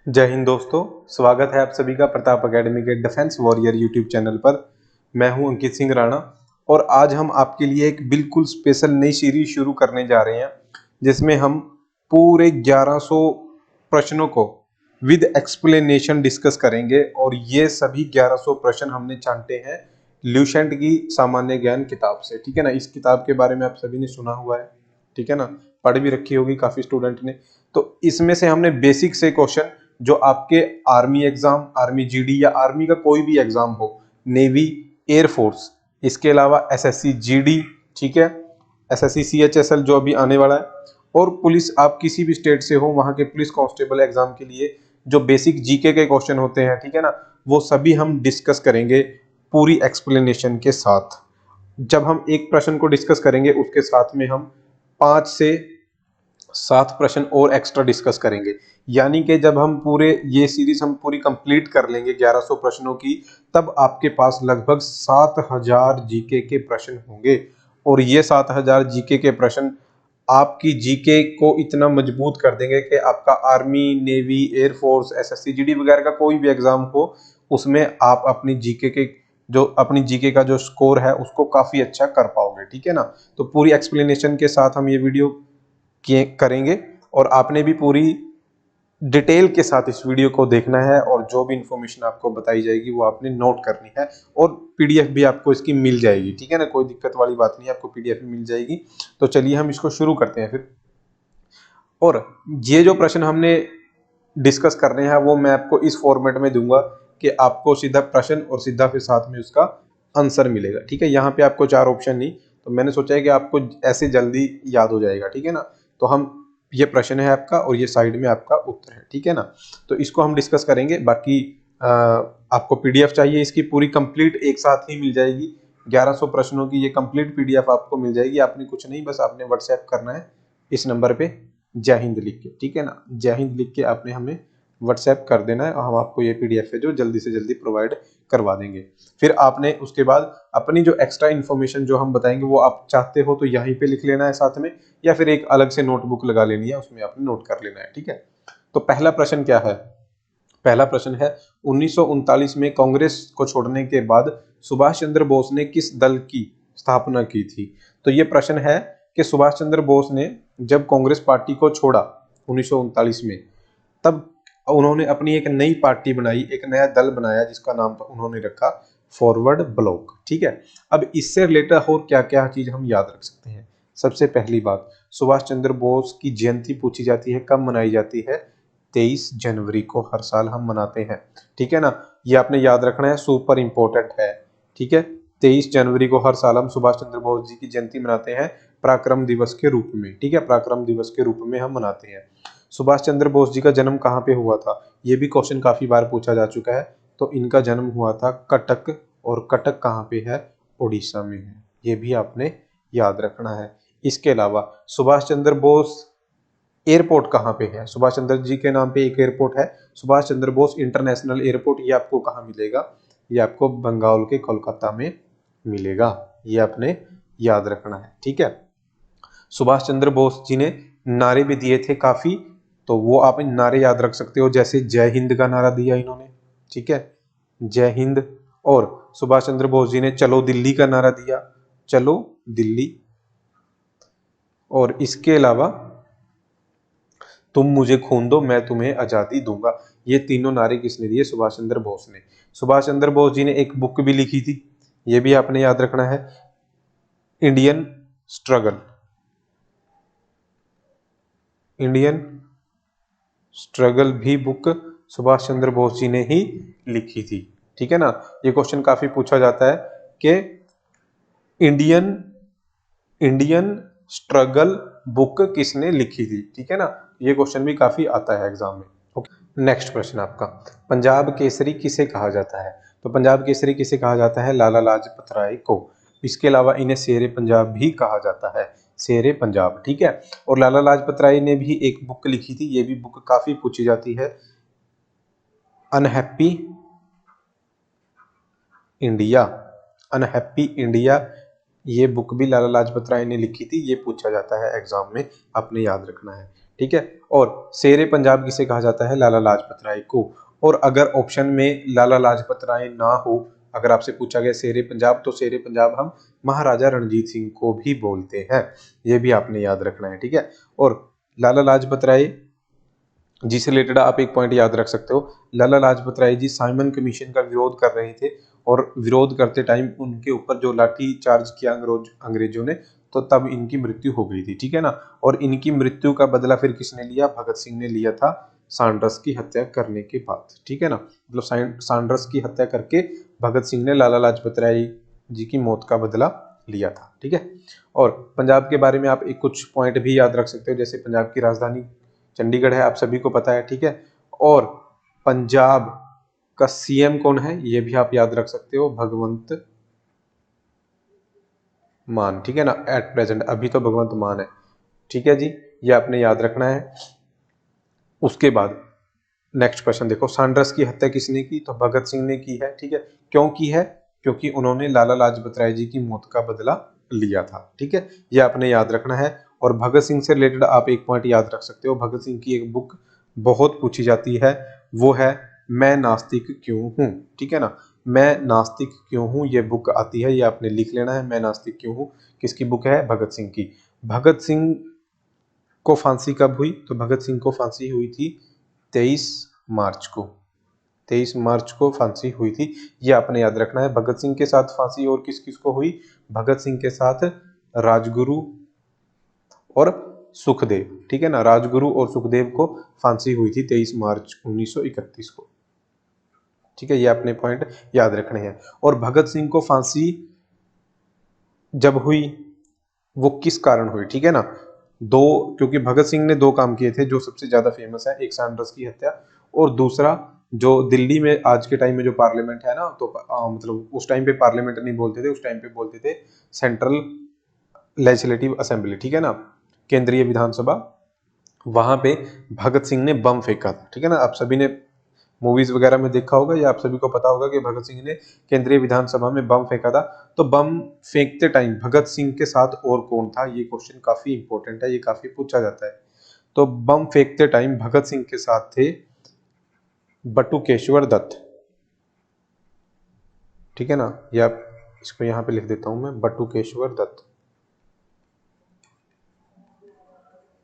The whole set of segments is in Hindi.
जय हिंद दोस्तों। स्वागत है आप सभी का प्रताप एकेडमी के डिफेंस वॉरियर यूट्यूब चैनल पर। मैं हूं अंकित सिंह राणा और आज हम आपके लिए एक बिल्कुल स्पेशल नई सीरीज शुरू करने जा रहे हैं जिसमें हम पूरे 1100 प्रश्नों को विद एक्सप्लेनेशन डिस्कस करेंगे। और ये सभी 1100 प्रश्न हमने छांटे हैं ल्यूसेंट की सामान्य ज्ञान किताब से। ठीक है ना, इस किताब के बारे में आप सभी ने सुना हुआ है, ठीक है ना, पढ़ भी रखी होगी काफी स्टूडेंट ने। तो इसमें से हमने बेसिक से क्वेश्चन जो आपके आर्मी एग्जाम, आर्मी जीडी या आर्मी का कोई भी एग्जाम हो, नेवी, एयरफोर्स, इसके अलावा एसएससी जीडी, ठीक है, एसएससी सीएचएसएल जो अभी आने वाला है, और पुलिस आप किसी भी स्टेट से हो वहां के पुलिस कांस्टेबल एग्जाम के लिए जो बेसिक जीके के क्वेश्चन होते हैं, ठीक है ना, वो सभी हम डिस्कस करेंगे पूरी एक्सप्लेनेशन के साथ। जब हम एक प्रश्न को डिस्कस करेंगे उसके साथ में हम 5 से 7 प्रश्न और एक्स्ट्रा डिस्कस करेंगे। यानी कि जब हम पूरे ये सीरीज हम पूरी कंप्लीट कर लेंगे 1100 प्रश्नों की, तब आपके पास लगभग 7000 जीके के प्रश्न होंगे। और ये 7000 जीके के प्रश्न आपकी जीके को इतना मजबूत कर देंगे कि आपका army, navy, air force, SSC GD वगैरह का कोई भी एग्जाम हो, उसमें आप अपनी जीके का जो स्कोर है उसको काफी अच्छा कर पाओगे। ठीक है ना, तो पूरी एक्सप्लेनेशन के साथ हम ये वीडियो करेंगे और आपने भी पूरी डिटेल के साथ इस वीडियो को देखना है और जो भी इंफॉर्मेशन आपको बताई जाएगी वो आपने नोट करनी है और पीडीएफ भी आपको इसकी मिल जाएगी। ठीक है ना, कोई दिक्कत वाली बात नहीं है, आपको पीडीएफ भी मिल जाएगी। तो चलिए हम इसको शुरू करते हैं फिर। और ये जो प्रश्न हमने डिस्कस करने हैं वो मैं आपको इस फॉर्मेट में दूंगा कि आपको सीधा प्रश्न और सीधा फिर साथ में उसका आंसर मिलेगा। ठीक है, यहाँ पे आपको 4 ऑप्शन नहीं, तो मैंने सोचा है कि आपको ऐसे जल्दी याद हो जाएगा। ठीक है ना, तो हम ये प्रश्न है आपका और ये साइड में आपका उत्तर है। ठीक है ना, तो इसको हम डिस्कस करेंगे। बाकी आपको पीडीएफ चाहिए, इसकी पूरी कंप्लीट एक साथ ही मिल जाएगी। 1100 प्रश्नों की ये कंप्लीट पीडीएफ आपको मिल जाएगी। आपने कुछ नहीं, बस आपने व्हाट्सएप करना है इस नंबर पे जय हिंद लिख के। ठीक है ना, जय हिंद लिख के आपने हमें व्हाट्सएप कर देना है और हम आपको ये पीडीएफ है जो जल्दी से जल्दी प्रोवाइड करवा देंगे। फिर आपने उसके बाद अपनी जो एक्स्ट्रा इन्फॉर्मेशन जो हम बताएंगे वो आप चाहते हो तो यहीं पे लिख लेना है साथ में, या फिर एक अलग से नोटबुक लगा लेनी है, उसमें आपने नोट कर लेना है। ठीक है, तो पहला प्रश्न क्या है? पहला प्रश्न है 1939 में कांग्रेस को छोड़ने के बाद सुभाष चंद्र बोस ने किस दल की स्थापना की थी? तो ये प्रश्न है कि सुभाष चंद्र बोस ने जब कांग्रेस पार्टी को छोड़ा 1939 में, तब उन्होंने अपनी एक नई पार्टी बनाई, एक नया दल बनाया जिसका नाम उन्होंने रखा फॉरवर्ड ब्लॉक। ठीक है, अब इससे रिलेटेड और क्या क्या चीज हम याद रख सकते हैं? सबसे पहली बात, सुभाष चंद्र बोस की जयंती पूछी जाती है, कब मनाई जाती है? 23 जनवरी को हर साल हम मनाते हैं। ठीक है ना, ये आपने याद रखना है, सुपर इंपॉर्टेंट है। ठीक है, 23 जनवरी को हर साल हम सुभाष चंद्र बोस जी की जयंती मनाते हैं पराक्रम दिवस के रूप में। ठीक है, पराक्रम दिवस के रूप में हम मनाते हैं। सुभाष चंद्र बोस जी का जन्म कहाँ पे हुआ था? ये भी क्वेश्चन काफी बार पूछा जा चुका है। तो इनका जन्म हुआ था कटक, और कटक कहाँ पे है? उड़ीसा में है। ये भी आपने याद रखना है। इसके अलावा सुभाष चंद्र बोस एयरपोर्ट कहाँ पे है? सुभाष चंद्र जी के नाम पे एक एयरपोर्ट है, सुभाष चंद्र बोस इंटरनेशनल एयरपोर्ट। ये आपको कहाँ मिलेगा? ये आपको बंगाल के कोलकाता में मिलेगा। ये आपने याद रखना है। ठीक है, सुभाष चंद्र बोस जी ने नारे भी दिए थे काफी, तो वो आप इन नारे याद रख सकते हो, जैसे जय हिंद का नारा दिया इन्होंने। ठीक है, जय हिंद। और सुभाष चंद्र बोस जी ने चलो दिल्ली का नारा दिया, चलो दिल्ली। और इसके अलावा तुम मुझे खून दो मैं तुम्हें आजादी दूंगा। ये तीनों नारे किसने दिए? सुभाष चंद्र बोस ने। सुभाष चंद्र बोस जी ने एक बुक भी लिखी थी, ये भी आपने याद रखना है, इंडियन स्ट्रगल। इंडियन स्ट्रगल भी बुक सुभाष चंद्र बोस जी ने ही लिखी थी। ठीक है ना, ये क्वेश्चन काफी पूछा जाता है कि इंडियन इंडियन स्ट्रगल बुक किसने लिखी थी। ठीक है ना, ये क्वेश्चन भी काफी आता है एग्जाम में। नेक्स्ट प्रश्न आपका, पंजाब केसरी किसे कहा जाता है? तो पंजाब केसरी किसे कहा जाता है? लाला लाजपत राय को। इसके अलावा इन्हें शेरे पंजाब भी कहा जाता है, शेरे पंजाब। ठीक है, और लाला लाजपत राय ने भी एक बुक लिखी थी, ये भी बुक काफी पूछी जाती है, अनहैप्पी इंडिया। अनहैप्पी इंडिया, ये बुक भी लाला लाजपत राय ने लिखी थी, ये पूछा जाता है एग्जाम में, आपने याद रखना है। ठीक है। और शेरे पंजाब किसे कहा जाता है? लाला लाजपत राय को। और अगर ऑप्शन में लाला लाजपत राय ना हो, अगर आपसे पूछा गया शेरे पंजाब, तो शेरे पंजाब हम महाराजा रणजीत सिंह को भी बोलते हैं, ये भी आपने याद रखना है, ठीक है। और लाला लाजपत राय जी से रिलेटेड आप एक पॉइंट याद रख सकते हो, लाला लाजपत राय जी साइमन कमीशन का विरोध कर रहे थे, और विरोध करते टाइम उनके ऊपर जो लाठी चार्ज किया अंग्रेजों ने, तो तब इनकी मृत्यु हो गई थी, ठीक है ना। और इनकी मृत्यु का बदला फिर किसने लिया? भगत सिंह ने लिया था, सांड्रस की हत्या करने के बाद, ठीक है ना। मतलब सांड्रस की हत्या करके भगत सिंह ने लाला लाजपत राय जी की मौत का बदला लिया था, ठीक है। और पंजाब के बारे में आप एक कुछ पॉइंट भी याद रख सकते हो, जैसे पंजाब की राजधानी चंडीगढ़ है, आप सभी को पता है, ठीक है। और पंजाब का सीएम कौन है? ये भी आप याद रख सकते हो, भगवंत मान, ठीक है ना। एट प्रेजेंट अभी तो भगवंत मान है, ठीक है जी, ये आपने याद रखना है। उसके बाद नेक्स्ट क्वेश्चन देखो, सांड्रस की हत्या किसने की? तो भगत सिंह ने की है, ठीक है। क्यों की है? क्योंकि उन्होंने लाला लाजपत राय जी की मौत का बदला लिया था, ठीक है, ये आपने याद रखना है। और भगत सिंह से रिलेटेड आप एक पॉइंट याद रख सकते हो, भगत सिंह की एक बुक बहुत पूछी जाती है, वो है मैं नास्तिक क्यों हूं, ठीक है ना। मैं नास्तिक क्यों हूं, ये बुक आती है, ये आपने लिख लेना है, मैं नास्तिक क्यों हूं, किसकी बुक है? भगत सिंह की। भगत सिंह को फांसी कब हुई? तो भगत सिंह को फांसी हुई थी 23 मार्च को, 23 मार्च को फांसी हुई थी, ये आपने याद रखना है। भगत सिंह के साथ फांसी और किस किस को हुई? भगत सिंह के साथ राजगुरु और सुखदेव, ठीक है ना, राजगुरु और सुखदेव को फांसी हुई थी 23 मार्च 1931 को, ठीक है, ये अपने पॉइंट याद रखने हैं। और भगत सिंह को फांसी जब हुई, वो किस कारण हुई, ठीक है ना। क्योंकि भगत सिंह ने दो काम किए थे जो सबसे ज्यादा फेमस है, एक सांड्रस की हत्या, और दूसरा जो दिल्ली में आज के टाइम में जो पार्लियामेंट है ना, तो मतलब उस टाइम पे पार्लियामेंट नहीं बोलते थे, उस टाइम पे बोलते थे सेंट्रल लेजिस्लेटिव असेंबली, ठीक है ना, केंद्रीय विधानसभा। वहां पे भगत सिंह ने बम फेंका था, ठीक है ना। आप सभी ने मूवीज वगैरह में देखा होगा, या आप सभी को पता होगा कि भगत सिंह ने केंद्रीय विधानसभा में बम फेंका था। तो बम फेंकते टाइम भगत सिंह के साथ और कौन था? ये क्वेश्चन काफी इंपॉर्टेंट है, ये काफी पूछा जाता है। तो बम फेंकते टाइम भगत सिंह के साथ थे बटुकेश्वर दत्त, ठीक है ना, या इसको यहां पे लिख देता हूं मैं, बटुकेश्वर दत्त।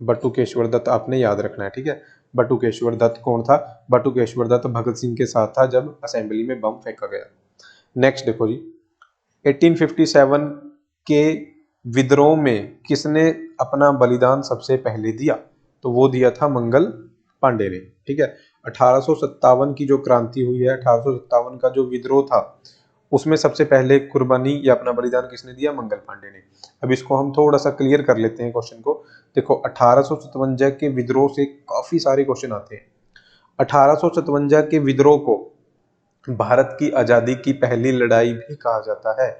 बटुकेश्वर दत्त आपने याद रखना है, ठीक है। बटुकेश्वर दत्त कौन था? बटुकेश्वर दत्त भगत सिंह के साथ था जब असेंबली में बम फेंका गया। नेक्स्ट देखो जी, 1857 के विद्रोह में किसने अपना बलिदान सबसे पहले दिया? तो वो दिया था मंगल पांडे ने, ठीक है। 1857 की जो क्रांति हुई है, 1857 का जो विद्रोह था, उसमें सबसे पहले कुर्बानी या अपना बलिदान किसने दिया? मंगल पांडे ने। अब इसको हम थोड़ा सा क्लियर कर लेते हैं क्वेश्चन को। देखो 1857 के विद्रोह से काफी सारे क्वेश्चन आते हैं। 1857 के विद्रोह को भारत की आजादी की पहली लड़ाई भी कहा जाता है।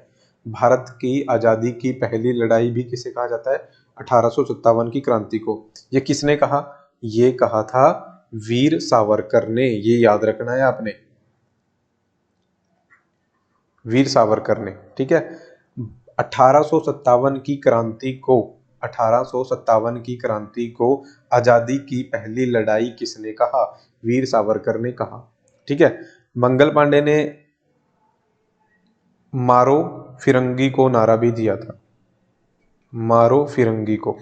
भारत की आजादी की पहली लड़ाई भी किसे कहा जाता है? 1857 की क्रांति को। ये किसने कहा? ये कहा था वीर सावरकर ने, ये याद रखना है आपने, वीर सावरकर ने, ठीक है। 1857 की क्रांति को, 1857 की क्रांति को आजादी की पहली लड़ाई किसने कहा? वीर सावरकर ने कहा, ठीक है। मंगल पांडे ने मारो फिरंगी को नारा भी दिया था, मारो फिरंगी को,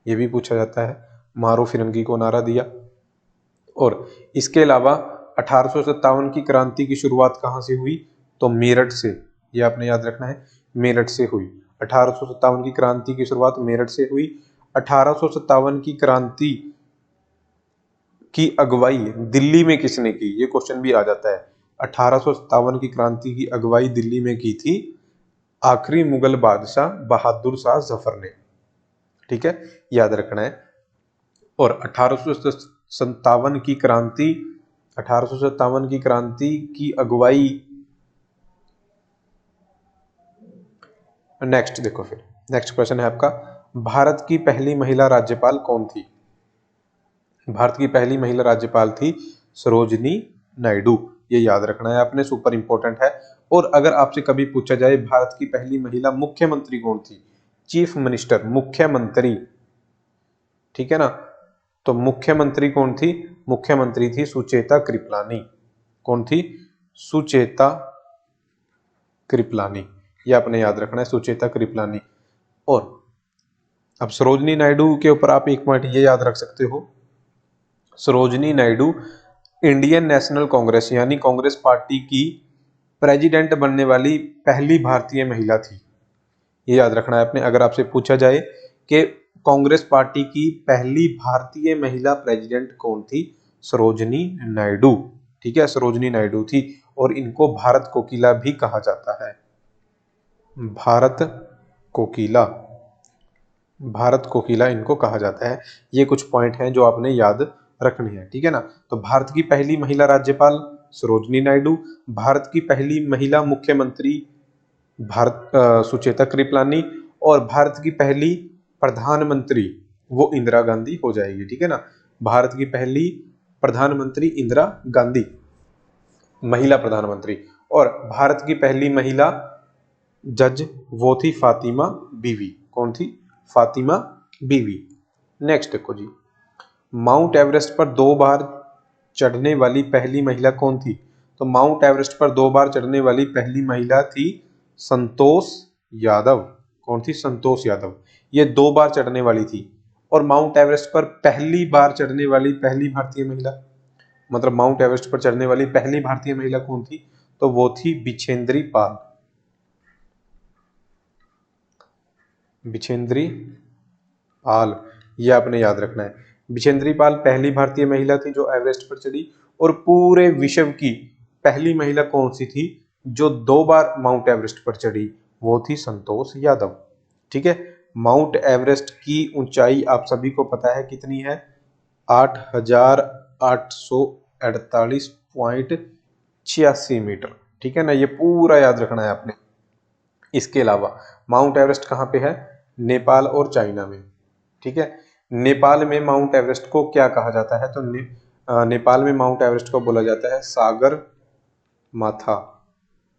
ये भी पूछा जाता है, मारो फिरंगी को नारा दिया। और इसके अलावा 1857 की क्रांति की शुरुआत कहां से हुई? तो मेरठ से, ये आपने याद रखना है, मेरठ से हुई। 1857 की क्रांति की शुरुआत मेरठ से हुई। 1857 की क्रांति की अगुवाई दिल्ली में किसने की? ये क्वेश्चन भी आ जाता है। 1857 की क्रांति की अगुवाई दिल्ली में की थी आखिरी मुगल बादशाह बहादुर शाह जफर ने, ठीक है, याद रखना है। और 1857 की क्रांति, 1857 की क्रांति की अगुवाई, नेक्स्ट देखो, फिर नेक्स्ट क्वेश्चन है आपका, भारत की पहली महिला राज्यपाल कौन थी? भारत की पहली महिला राज्यपाल थी सरोजिनी नायडू, ये याद रखना है आपने, सुपर इंपॉर्टेंट है। और अगर आपसे कभी पूछा जाए भारत की पहली महिला मुख्यमंत्री कौन थी? चीफ मिनिस्टर, मुख्यमंत्री, ठीक है ना, तो मुख्यमंत्री कौन थी? मुख्यमंत्री थी सुचेता कृपलानी। कौन थी? सुचेता कृपलानी। ये आपने याद रखना है, सुचेता कृपलानी। और अब सरोजनी नायडू के ऊपर आप एक पॉइंट ये याद रख सकते हो, सरोजनी नायडू इंडियन नेशनल कांग्रेस यानी कांग्रेस पार्टी की प्रेसिडेंट बनने वाली पहली भारतीय महिला थी। ये याद रखना है आपने। अगर आपसे पूछा जाए कि कांग्रेस पार्टी की पहली भारतीय महिला प्रेसिडेंट कौन थी? सरोजनी नायडू। ठीक है, सरोजनी नायडू थी। और इनको भारत कोकिला भी कहा जाता है। भारत कोकिला, भारत कोकिला इनको कहा जाता है। ये कुछ पॉइंट हैं जो आपने याद रखने हैं, ठीक है ना। तो भारत की पहली महिला राज्यपाल सरोजनी नायडू, भारत की पहली महिला मुख्यमंत्री सुचेता कृपलानी, और भारत की पहली प्रधानमंत्री वो इंदिरा गांधी हो जाएगी, ठीक है ना। भारत की पहली प्रधानमंत्री इंदिरा गांधी, महिला प्रधानमंत्री। और भारत की पहली महिला जज वो थी फातिमा बीवी। कौन थी? फातिमा बीवी। नेक्स्ट देखो जी, माउंट एवरेस्ट पर 2 बार चढ़ने वाली पहली महिला कौन थी? तो माउंट एवरेस्ट पर 2 बार चढ़ने वाली पहली महिला थी संतोष यादव। कौन थी? संतोष यादव। ये 2 बार चढ़ने वाली थी। और माउंट एवरेस्ट पर पहली बार चढ़ने वाली पहली भारतीय महिला, मतलब माउंट एवरेस्ट पर चढ़ने वाली पहली भारतीय महिला कौन थी? तो वो थी बिछेंद्री पाल। बिछेंद्री पाल, ये आपने याद रखना है। बिछेंद्री पाल पहली भारतीय महिला थी जो एवरेस्ट पर चढ़ी। और पूरे विश्व की पहली महिला कौन सी थी जो 2 बार माउंट एवरेस्ट पर चढ़ी? वो थी संतोष यादव। ठीक है, माउंट एवरेस्ट की ऊंचाई आप सभी को पता है कितनी है? 8,848.86 मीटर। ठीक है ना, ये पूरा याद रखना है आपने। इसके अलावा माउंट एवरेस्ट कहाँ पे है? नेपाल और चाइना में। ठीक है, नेपाल में माउंट एवरेस्ट को क्या कहा जाता है? तो नेपाल में माउंट एवरेस्ट को बोला जाता है सागर माथा।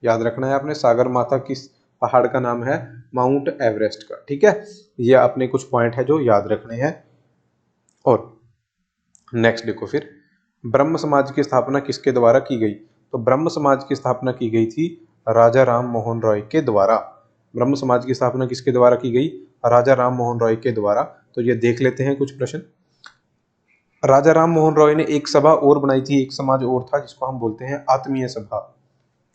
याद रखना है आपने, सागर माथा किस पहाड़ का नाम है? माउंट एवरेस्ट का। ठीक है, ये अपने कुछ पॉइंट है जो याद रखने हैं। और नेक्स्ट देखो फिर, ब्रह्म समाज की स्थापना किसके द्वारा की गई? तो ब्रह्म समाज की स्थापना की गई थी राजा राम मोहन रॉय के द्वारा। ब्रह्म समाज की स्थापना किसके द्वारा की गई? राजा राम मोहन रॉय के द्वारा। तो ये देख लेते हैं कुछ प्रश्न। राजा राम मोहन रॉय ने एक सभा और बनाई थी, एक समाज और था जिसको हम बोलते हैं आत्मीय सभा।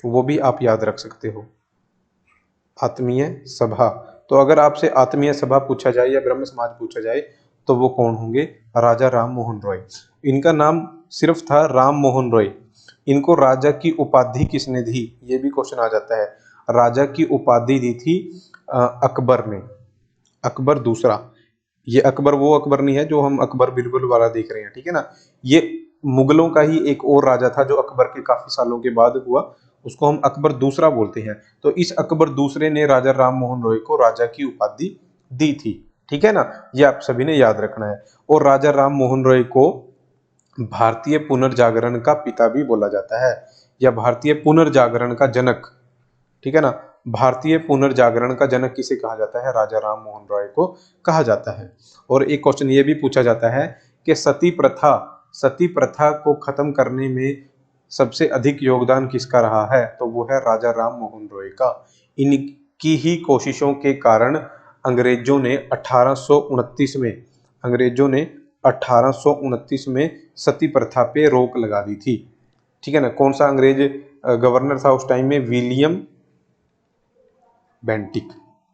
तो वो भी आप याद रख सकते हो, आत्मीय सभा। तो अगर आपसे आत्मीय सभा पूछा जाए या ब्रह्म समाज पूछा जाए तो वो कौन होंगे? राजा राम मोहन रॉय। इनका नाम सिर्फ था राम मोहन रॉय। इनको राजा की उपाधि किसने दी? ये भी क्वेश्चन आ जाता है। राजा की उपाधि दी थी अकबर ने, अकबर दूसरा। ये अकबर वो अकबर नहीं है जो हम अकबर बिरबल वाला देख रहे हैं, ठीक है ना। ये मुगलों का ही एक और राजा था जो अकबर के काफी सालों के बाद हुआ, उसको हम अकबर दूसरा बोलते हैं। तो इस अकबर दूसरे ने राजा राम मोहन रॉय को राजा की उपाधि दी थी, ठीक है ना। ये आप सभी ने याद रखना है। और राजा राम मोहन रॉय को भारतीय पुनर्जागरण का पिता भी बोला जाता है, या भारतीय पुनर्जागरण का जनक, ठीक है ना। भारतीय पुनर्जागरण का जनक किसे कहा जाता है? राजा राम मोहन रॉय को कहा जाता है। और एक क्वेश्चन ये भी पूछा जाता है कि सती प्रथा को खत्म करने में सबसे अधिक योगदान किसका रहा है? तो वो है राजा राम मोहन रॉय का। इनकी ही कोशिशों के कारण अंग्रेजों ने 1829 में, अंग्रेजों ने 1829 में सती प्रथा पे रोक लगा दी थी, ठीक है ना। कौन सा अंग्रेज गवर्नर था उस टाइम में? विलियम बेंटिक,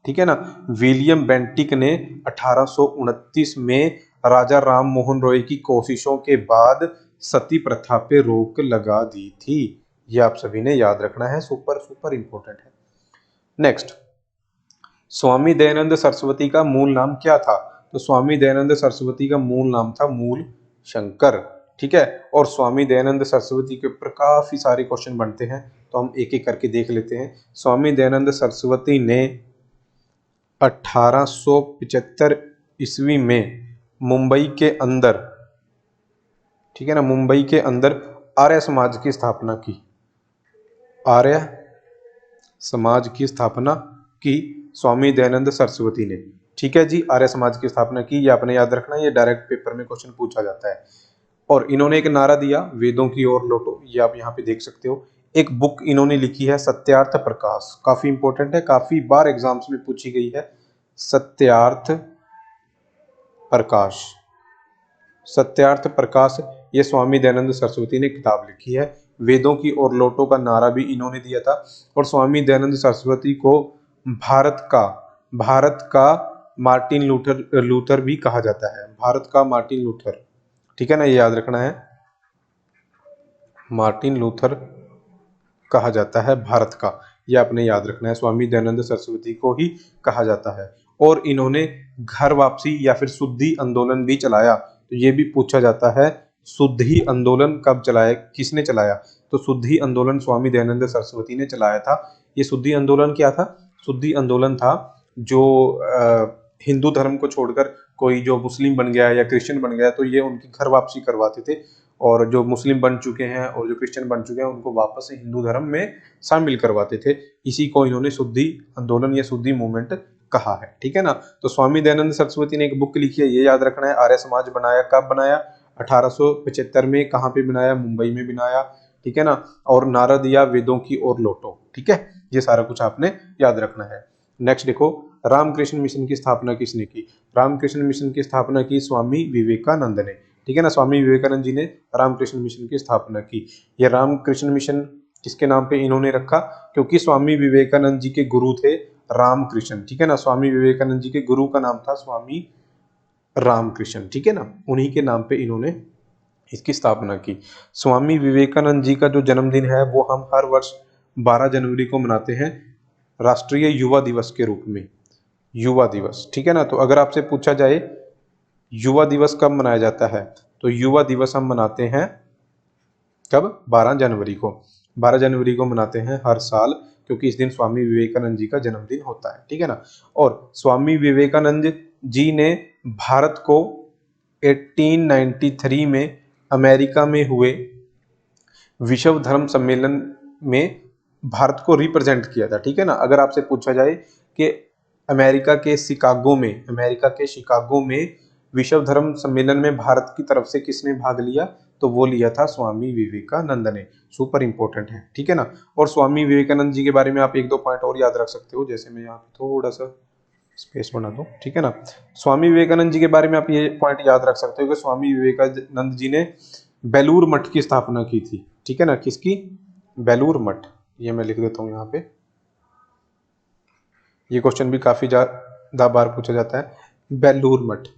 ठीक है ना। विलियम बेंटिक ने 1829 में राजा राम मोहन रॉय की कोशिशों के बाद सती प्रथा पे रोक लगा दी थी। ये आप सभी ने याद रखना है, सुपर सुपर इंपॉर्टेंट है। नेक्स्ट, स्वामी दयानंद सरस्वती का मूल नाम क्या था? तो स्वामी दयानंद सरस्वती का मूल नाम था मूल शंकर, ठीक है। और स्वामी दयानंद सरस्वती के ऊपर काफी सारे क्वेश्चन बनते हैं, तो हम एक एक करके देख लेते हैं। स्वामी दयानंद सरस्वती ने 1875 ईस्वी में मुंबई के अंदर, ठीक है ना, मुंबई के अंदर आर्य समाज की स्थापना की। आर्य समाज की स्थापना की स्वामी दयानंद सरस्वती ने, ठीक है जी। आर्य समाज की स्थापना की, ये आपने याद रखना, ये डायरेक्ट पेपर में क्वेश्चन पूछा जाता है। और इन्होंने एक नारा दिया, वेदों की ओर लौटो, ये आप यहाँ पे देख सकते हो। एक बुक इन्होंने लिखी है सत्यार्थ प्रकाश, काफी इंपॉर्टेंट है, काफी बार एग्जाम्स में पूछी गई है। सत्यार्थ प्रकाश, सत्यार्थ प्रकाश, ये स्वामी दयानंद सरस्वती ने किताब लिखी है। वेदों की ओर लौटो का नारा भी इन्होंने दिया था। और स्वामी दयानंद सरस्वती को भारत का मार्टिन लूथर भी कहा जाता है, भारत का मार्टिन लूथर, ठीक है ना, ये याद रखना है, मार्टिन लूथर कहा जाता है भारत का, ये आपने याद रखना है, स्वामी दयानंद सरस्वती को ही कहा जाता है। और इन्होंने घर वापसी या फिर शुद्धि आंदोलन भी चलाया, तो ये भी पूछा जाता है, शुद्धि आंदोलन कब चलाया, किसने चलाया, तो शुद्धि आंदोलन स्वामी दयानंद सरस्वती ने चलाया था। ये शुद्धि आंदोलन क्या था, शुद्धि आंदोलन था जो हिंदू धर्म को छोड़कर कोई जो मुस्लिम बन गया या क्रिश्चियन बन गया, तो ये उनकी घर वापसी करवाते थे, और जो मुस्लिम बन चुके हैं और जो क्रिश्चियन बन चुके हैं उनको वापस से हिंदू धर्म में शामिल करवाते थे। इसी को इन्होंने शुद्धि आंदोलन या शुद्धि मूवमेंट कहा है, ठीक है ना। तो स्वामी दयानंद सरस्वती ने एक बुक लिखी है, ये याद रखना है। आर्य समाज बनाया, कब बनाया, 1875 में। कहाँ पे बनाया, मुंबई में बनाया, ठीक है ना। और नारा दिया, वेदों की ओर लौटो, ठीक है। ये सारा कुछ आपने याद रखना है। नेक्स्ट देखो, रामकृष्ण मिशन की स्थापना किसने की। रामकृष्ण मिशन की स्थापना की स्वामी विवेकानंद ने, ठीक है ना। स्वामी विवेकानंद जी ने रामकृष्ण मिशन की स्थापना की। यह रामकृष्ण मिशन किसके नाम पे इन्होंने रखा, क्योंकि स्वामी विवेकानंद जी के गुरु थे रामकृष्ण, ठीक है ना। स्वामी विवेकानंद जी के गुरु का नाम था स्वामी रामकृष्ण, ठीक है ना, उन्हीं के नाम पे इन्होंने इसकी स्थापना की। स्वामी विवेकानंद जी का जो जन्मदिन है वो हम हर वर्ष 12 जनवरी को मनाते हैं, राष्ट्रीय युवा दिवस के रूप में, युवा दिवस, ठीक है ना। तो अगर आपसे पूछा जाए युवा दिवस कब मनाया जाता है, तो युवा दिवस हम मनाते हैं कब, 12 जनवरी को। 12 जनवरी को मनाते हैं हर साल, क्योंकि इस दिन स्वामी विवेकानंद जी का जन्मदिन होता है, ठीक है ना। और स्वामी विवेकानंद जी ने भारत को 1893 में अमेरिका में हुए विश्व धर्म सम्मेलन में भारत को रिप्रेजेंट किया था, ठीक है ना। अगर आपसे पूछा जाए कि अमेरिका के शिकागो में विश्व धर्म सम्मेलन में भारत की तरफ से किसने भाग लिया, तो वो लिया था स्वामी विवेकानंद ने। सुपर इंपॉर्टेंट है, ठीक है ना। और स्वामी विवेकानंद जी के बारे में आप एक दो पॉइंट और याद रख सकते हो, जैसे मैं यहाँ पे थोड़ा सा स्पेस बना दूं, ठीक है ना। स्वामी विवेकानंद जी के बारे में आप ये पॉइंट याद रख सकते हो कि स्वामी विवेकानंद जी ने बेलूर मठ की स्थापना की थी, ठीक है ना। किसकी, बेलूर मठ, ये मैं लिख देता हूँ यहाँ पे, ये क्वेश्चन भी काफी ज्यादा बार पूछा जाता है। बेलूर मठ,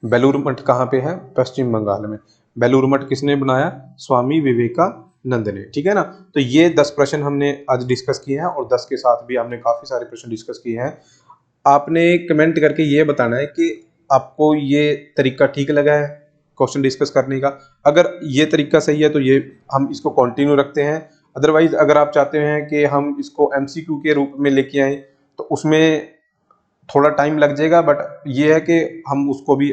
बेलूर मठ कहाँ पे है, पश्चिम बंगाल में। बेलूर मठ किसने बनाया, स्वामी विवेकानंद ने, ठीक है ना। तो ये 10 प्रश्न हमने आज डिस्कस किए हैं, और 10 के साथ भी हमने काफी सारे प्रश्न डिस्कस किए हैं। आपने कमेंट करके ये बताना है कि आपको ये तरीका ठीक लगा है क्वेश्चन डिस्कस करने का। अगर ये तरीका सही है तो ये हम इसको कंटिन्यू रखते हैं। अदरवाइज अगर आप चाहते हैं कि हम इसको एमसीक्यू के रूप में लेके आए, तो उसमें थोड़ा टाइम लग जाएगा, बट ये है कि हम उसको भी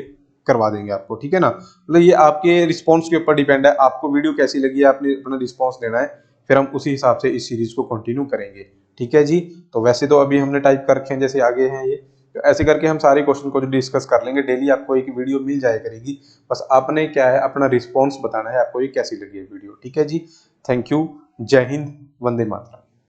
करवा देंगे आपको, ठीक है ना। मतलब ये आपके रिस्पॉन्स के ऊपर डिपेंड है, आपको वीडियो कैसी लगी है, आपने अपना रिस्पॉन्स देना है, फिर हम उसी हिसाब से इस सीरीज को कंटिन्यू करेंगे, ठीक है जी। तो वैसे तो अभी हमने टाइप कर रखे हैं, जैसे आगे हैं ये, तो ऐसे करके हम सारे क्वेश्चन को जो डिस्कस कर लेंगे। डेली आपको एक वीडियो मिल जाया करेगी, बस आपने क्या है अपना रिस्पॉन्स बताना है, आपको ये कैसी लगी है वीडियो, ठीक है जी। थैंक यू, जय हिंद, वंदे मातरम।